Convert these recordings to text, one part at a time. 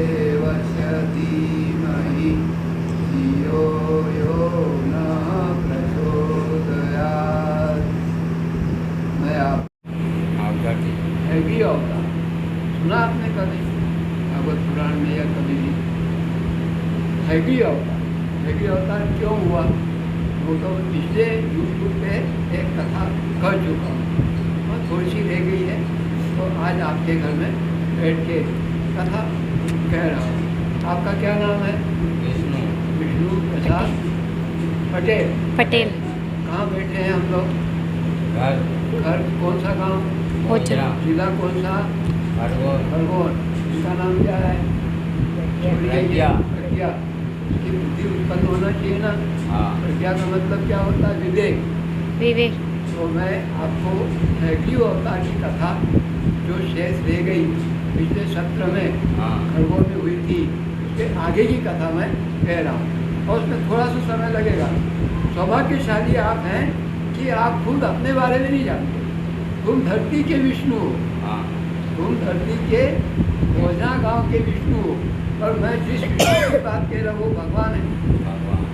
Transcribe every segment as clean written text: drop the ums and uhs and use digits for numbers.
देवस्य धीमहि धियो यो न प्रचोदयात्। मैं आप हैगी अवतार सुना आपने कभी भागवत पुराण में या कभी भी? हैगी अवतार क्यों हुआ वो तो पिछले यूट्यूब पे एक कथा कर चुका हूँ और थोड़ी सी रह गई है, तो आज आपके घर में बैठ के कथा कह रहा हूँ। आपका क्या नाम है? विष्णु प्रसाद पटेल। कहाँ बैठे हैं हम लोग? घर कौन सा गांव? जिला कौन सा? खरगोन। इसका नाम क्या है? प्रज्ञा। इसकी बुद्धि उत्पन्न होना चाहिए ना। प्रज्ञा का मतलब क्या होता है? विवेक। तो मैं आपको हैगी अवतार की कथा जो शेष रह गई पिछले सत्र में खरगोन में हुई थी, उसके आगे की कथा मैं कह रहा हूँ और उसमें थोड़ा सा समय लगेगा। सौभाग्यशाली आप हैं कि आप खुद अपने बारे में नहीं जानते। तुम धरती के विष्णु हो, तुम धरती के भोजना गांव के विष्णु हो, और मैं जिस विष्णु की बात कह रहा हूँ वो भगवान है।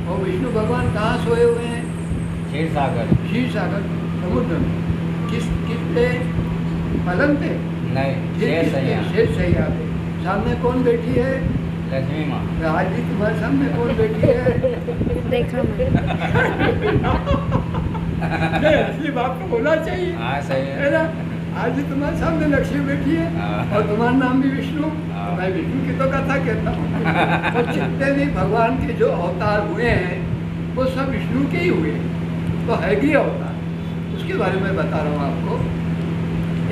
और विष्णु भगवान कहाँ सोए हुए हैं? क्षीर सागर समुद्र में। किस पे? पलंग पे नहीं, शेष सैया पे। सामने कौन बैठी है? लक्ष्मी माँ। आज भी तुम्हारे सामने कौन बैठी है? देखा मैं असली बात को बोलना चाहिए। सही है ना? आज भी तुम्हारे सामने लक्ष्मी बैठी है और तुम्हारा नाम भी विष्णु। मैं विष्णु की तो कथा कहता हूँ। और जितने भी भगवान के जो अवतार हुए हैं वो सब विष्णु के ही हुए। तो हैगी अवतार उसके बारे में बता रहा हूँ आपको।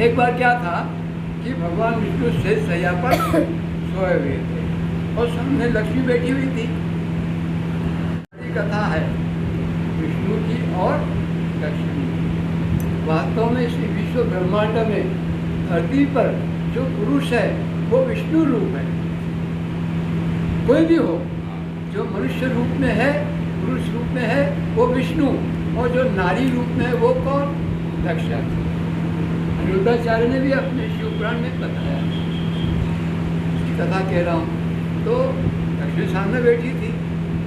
एक बार क्या था कि भगवान विष्णु शेष शैया पर सोए हुए थे और सामने लक्ष्मी बैठी हुई थी। कथा है विष्णु की और लक्ष्मी की। वास्तव में इस विश्व ब्रह्मांड में धरती पर जो पुरुष है वो विष्णु रूप है। कोई भी हो, जो मनुष्य रूप में है, पुरुष रूप में है, वो विष्णु, और जो नारी रूप में है वो कौन? दक्षा। अनिरुद्धाचार्य ने भी अपने शिवपुराण में बताया, उसकी कथा कह रहा हूँ। तो लक्ष्मी सामने बैठी थी।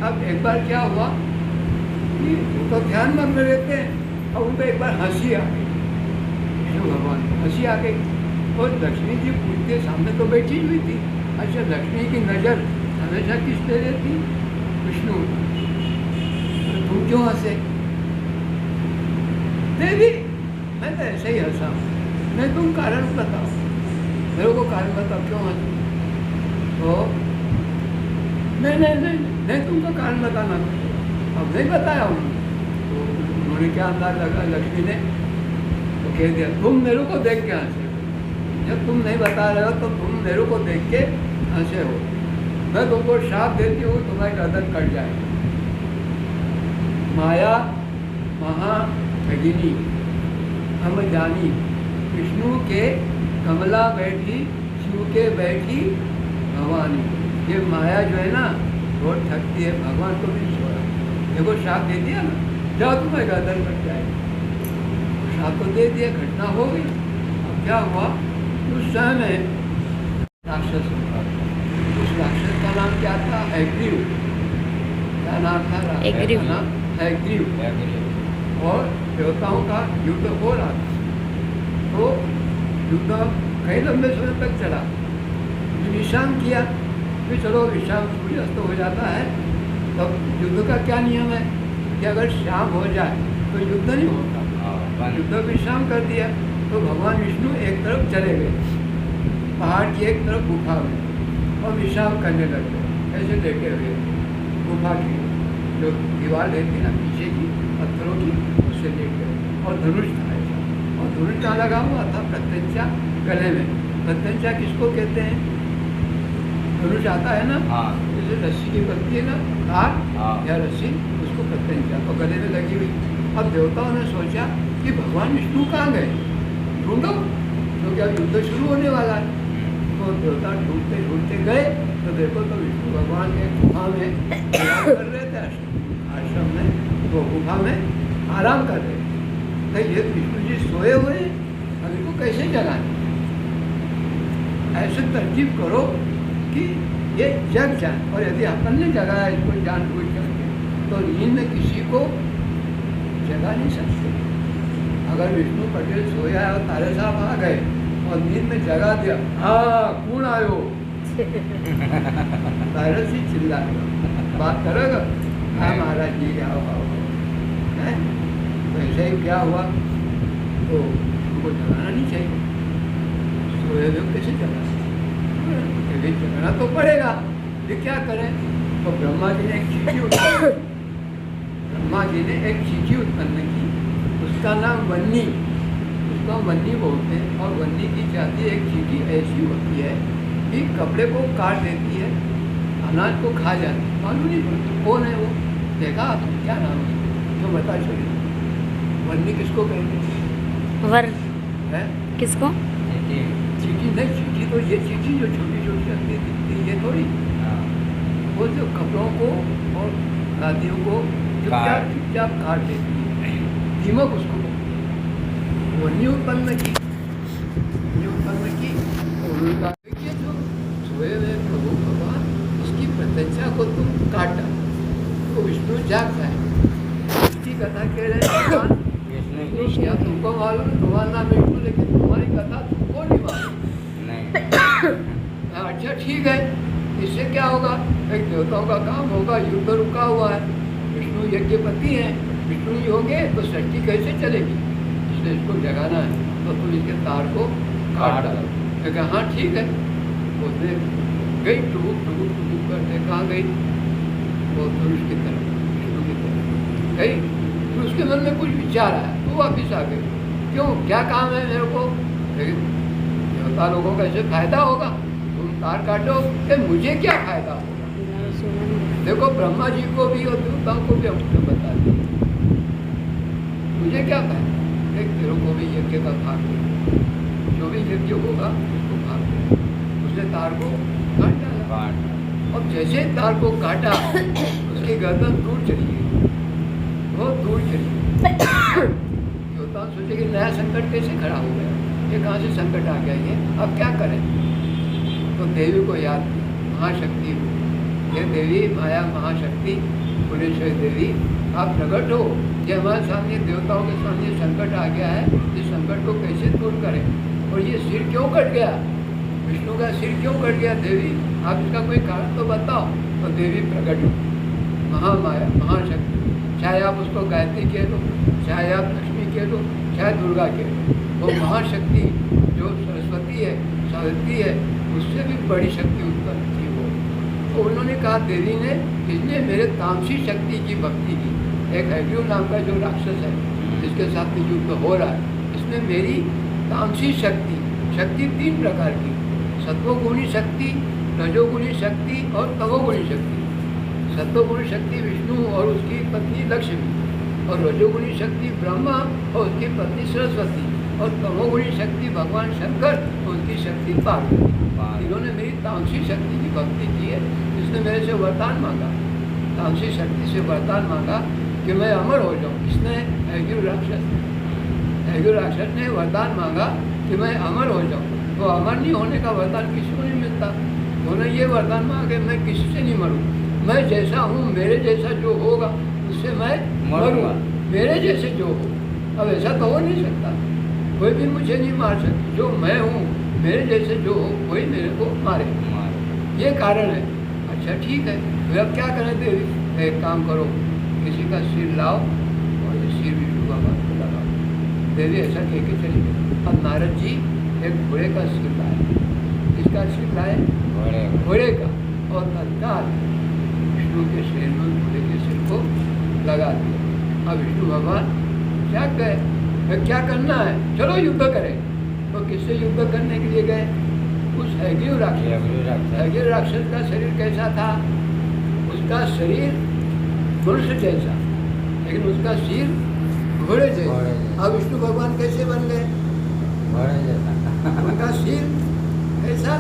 अब एक बार क्या हुआ कि वो तो ध्यान मग्न रहते हैं, और उनको एक बार हंसी आ गई। विष्णु भगवान हंसी आ गई और लक्ष्मी जी पूछते सामने तो बैठी हुई थी। अच्छा, लक्ष्मी की नज़र हमेशा किस पे रहती? विष्णु। तुम क्यों हंसे? देवी मैं तो ऐसे ही हंसा हूँ। मैं तुम कारण बताओ, मेरे को कारण बताओ क्यों हंसे? तो नहीं तुमको कारण बताना। अब नहीं बताया उन्होंने। तो उन्होंने क्या अंदाज लगा लक्ष्मी ने? तो कह दिया तुम मेरे को देख के हंसे। जब तुम नहीं बता रहे हो तो तुम मेरे को देख के हंसे हो। मैं तुमको श्राप देती हूँ, तुम्हारी गर्दन कट जाएगी। माया महाभगिनी हम जानी, विष्णु के कमला बैठी, शिव के बैठी भवानी। ये माया जो है ना बहुत थकती है, भगवान को भी छोड़ा। देखो श्राप दे दिया ना, जाओ तुम्हारी गर्दन कट जाएगी। श्राप तो दे दिया, घटना हो गई। अब क्या हुआ? उस समय राक्षस होता था। उस राक्षस का नाम क्या था? हैग्रीव। क्या नाम था? हैग्रीव। हैग्रीव। और देवताओं का युद्ध हो रहा था। तो युद्ध कई लंबे समय तक चला। विश्राम किया, फिर चलो विश्राम सूर्यास्त हो जाता है। तब युद्ध का क्या नियम है कि अगर शाम हो जाए तो युद्ध नहीं होता। युद्ध विश्राम कर दिया तो भगवान विष्णु एक तरफ चले गए, पहाड़ की एक तरफ गुफा में, और विश्राम करने लगे। ऐसे लेटे हुए गुफा की जो दीवार रहती ना पीछे की पत्थरों की, उससे लेट गए। और धनुष था ऐसा, और धनुष कहाँ लगा हुआ था? प्रत्यंचा गले में। प्रत्यंचा किसको कहते हैं? धनुष आता है ना, जैसे रस्सी की पत्ती है ना, तार या रस्सी, उसको प्रत्यंचा तो गले में लगी हुई। अब देवताओं ने सोचा कि भगवान विष्णु कहाँ गए, ढूंढो, क्योंकि अब युद्ध शुरू होने वाला है। तो देवता ढूंढते ढूंढते गए तो देखो तो विष्णु भगवान एक गुफा में आराम कर रहे थे। आश्रम में वो गुफा में आराम कर रहे थे। तो ये विष्णु जी सोए हुए, अब इनको कैसे जगाएं? ऐसे तरकीब करो कि ये जग जाए। और यदि अपन ने जगाया इसको जानबूझ करके तो नींद में किसी को जगा नहीं सकते। अगर विष्णु पटेल सोया है और तारे साहब आ गए और नींद में जगा दिया, हाँ कौन आयो, तारे से चिल्लाएगा, बात करेगा, हाँ महाराज जी आओ आओ, है तो ऐसे ही क्या हुआ, तो उनको जगाना नहीं चाहिए। सोए हुए कैसे जगा, जगाना तो पड़ेगा, ये क्या करें। तो ब्रह्मा जी ने एक चीटी उत्पन्न की, ब्रह्मा जी ने एक चीटी उत्पन्न की, उसका नाम वन्नी, उसको वन्नी बोलते हैं। और वन्नी की जाति एक चीटी ऐसी होती है कि कपड़े को काट देती है, अनाज को खा जाती है, मालूम नहीं पड़ता कौन है वो। देखा आप, क्या नाम है जो बता छोड़िए, वन्नी किसको कहते हैं? वर है किसको? चीटी नहीं, चीटी तो ये चीटी जो छोटी छोटी होती दिखती है, ये थोड़ी, वो जो कपड़ों को और नादियों को चुपचाप चुपचाप काट देती है, दीमक उसको वन्य उत्पन्न की, वन्य उत्पन्न की। और उनका देखिए जो सोए हुए प्रभु भगवान, इसकी प्रत्यक्षा को तुम काट डालो तो विष्णु जाग जाए। इसकी कथा कह रहे हैं भगवान विष्णु, या तुमको मालूम तुम्हारा नाम विष्णु, लेकिन तुम्हारी कथा तुमको नहीं मालूम। अच्छा ठीक है, इससे क्या होगा, एक देवताओं का काम होगा, युद्ध रुका हुआ है, विष्णु यज्ञपति हैं, विष्णु ही होंगे तो सृष्टि कैसे चलेगी, इसलिए इसको जगाना है, तो तुम इसके तार को काट डालो। मैं कहा हाँ ठीक है। उसने गई टूक टूक टूक करते, कहाँ गई, वो पुरुष की तरफ, विष्णु की तरफ गई। फिर उसके मन में कुछ विचार आया तो वापिस आ गई, क्यों क्या काम है मेरे को, देवता लोगों का ऐसे फायदा होगा, तुम तार काटो कि मुझे क्या फायदा होगा। देखो ब्रह्मा जी को भी और देवताओं को भी हमको बता दिया, मुझे क्या फायदा, एक तेरों को भी यज्ञ का भाग दे, जो भी यज्ञ होगा उसको भाग दे। उसने तार को काट डाला, और जैसे तार को काटा उसकी गर्दन दूर चली गई, बहुत दूर चली गई। देवता सोचे कि नया संकट कैसे खड़ा हो गया, ये कहाँ से संकट आ गया, ये अब क्या करें। तो देवी को याद किया, महाशक्ति, ये देवी माया महाशक्ति भुवनेश्वरी देवी, आप प्रकट हो, ये हमारे सामने देवताओं के सामने संकट आ गया है, इस संकट को कैसे दूर करें। और ये सिर क्यों कट गया, विष्णु का सिर क्यों कट गया, देवी आप इसका कोई कारण तो बताओ। तो देवी प्रकट हो, महामाया महाशक्ति, चाहे आप उसको गायत्री कह लो, चाहे आप लक्ष्मी कह लो, चाहे दुर्गा कह लो, वो महाशक्ति जो सरस्वती है, सावित्री है, उससे भी बड़ी शक्ति उत्पन्न थी वो। तो उन्होंने कहा देवी ने, इसने मेरे तामसी शक्ति की भक्ति की। एक हैग्रीव नाम का जो राक्षस है जिसके साथ युद्ध हो रहा है, इसने मेरी तामसी शक्ति, शक्ति 3 प्रकार की, सत्वगुणी शक्ति, रजोगुणी शक्ति और तमोगुणी शक्ति। सत्वगुणी शक्ति विष्णु और उसकी पत्नी लक्ष्मी, और रजोगुणी शक्ति ब्रह्मा और उसकी पत्नी सरस्वती, और तमोगुणी शक्ति भगवान शंकर और उनकी शक्ति पार्वती। इन्होंने मेरी तामसी शक्ति की भक्ति की है, जिसने मेरे से वरदान मांगा, तामसी शक्ति से वरदान मांगा कि मैं अमर हो जाऊँ। इसने हैग्रीव राक्षस ने वरदान मांगा कि मैं अमर हो जाऊँ। तो अमर नहीं होने का वरदान किसी को नहीं मिलता, उन्होंने ये वरदान मांगा कि मैं किसी से नहीं मरूँ, मैं जैसा हूँ, मेरे जैसा जो होगा उससे मैं मरूँगा, मेरे जैसे जो हो। अब ऐसा तो हो नहीं सकता, कोई भी मुझे नहीं मार सकता, जो मैं हूँ मेरे जैसे जो हो कोई मेरे को मारे, ये कारण है। अच्छा ठीक है, फिर अब क्या करें देवी, एक काम करो, किसी का सिर लाओ और ये सिर विष्णु भगवान को लगाओ। देवी ऐसा कह के चली गई। अब नारद जी एक घोड़े का सिर लाए, किसका सिर लाए, घोड़े का, और तत्काल विष्णु के शरीर में घोड़े के सिर को लगा दिया। अब विष्णु भगवान जाग गए, क्या करना है, चलो युद्ध करें। तो किससे युद्ध करने के लिए गए, उस हैग्रीव राक्षस। हैग्रीव राक्षस का शरीर कैसा था, उसका शरीर मनुष्य जैसा, लेकिन उसका सिर घोड़े जैसा। अब विष्णु भगवान कैसे बन गए, घोड़े जैसा, उनका सिर कैसा,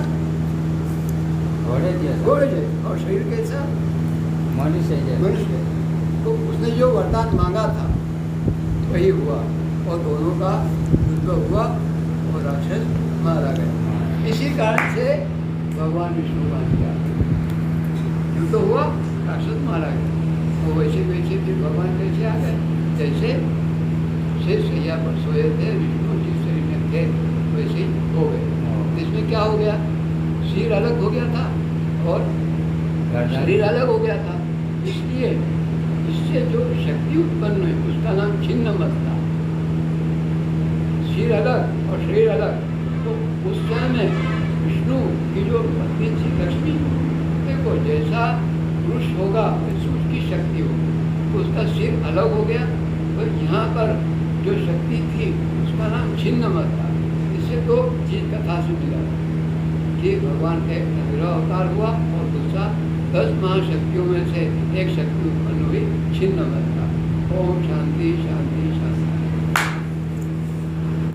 घोड़े जैसा, और शरीर कैसा, मनुष्य मनुष्य। तो उसने जो वरदान मांगा था वही हुआ, और दोनों का युद्ध हुआ और राक्षस मारा गया। इसी कारण से भगवान विष्णु का किया। क्यों तो हुआ, राक्षस मारा गया। तो वैसे वैसे फिर भगवान कैसे आ गए? जैसे शेष सैया पर सोए थे विष्णु जिस शरीर में थे वैसे ही हो गए। इसमें क्या हो गया? सिर अलग हो गया था और शरीर अलग हो गया था। इसलिए इससे जो शक्ति उत्पन्न हुई उसका नाम छिन्न मत था। सिर अलग और शरीर अलग। तो उस समय विष्णु की जो पत्नी थी लक्ष्मी, देखो जैसा पुरुष होगा वैसे उसकी शक्ति होगी, तो उसका सिर अलग हो गया। तो यहाँ पर जो शक्ति थी उसका नाम छिन्न मत था। इससे दो चीज कथा से मिला कि भगवान का एक नवग्रह अवतार हुआ और दूसरा 10 महाशक्तियों में से एक शक्ति उत्पन्न हुई छिन्न मत था। ओम शांति शांति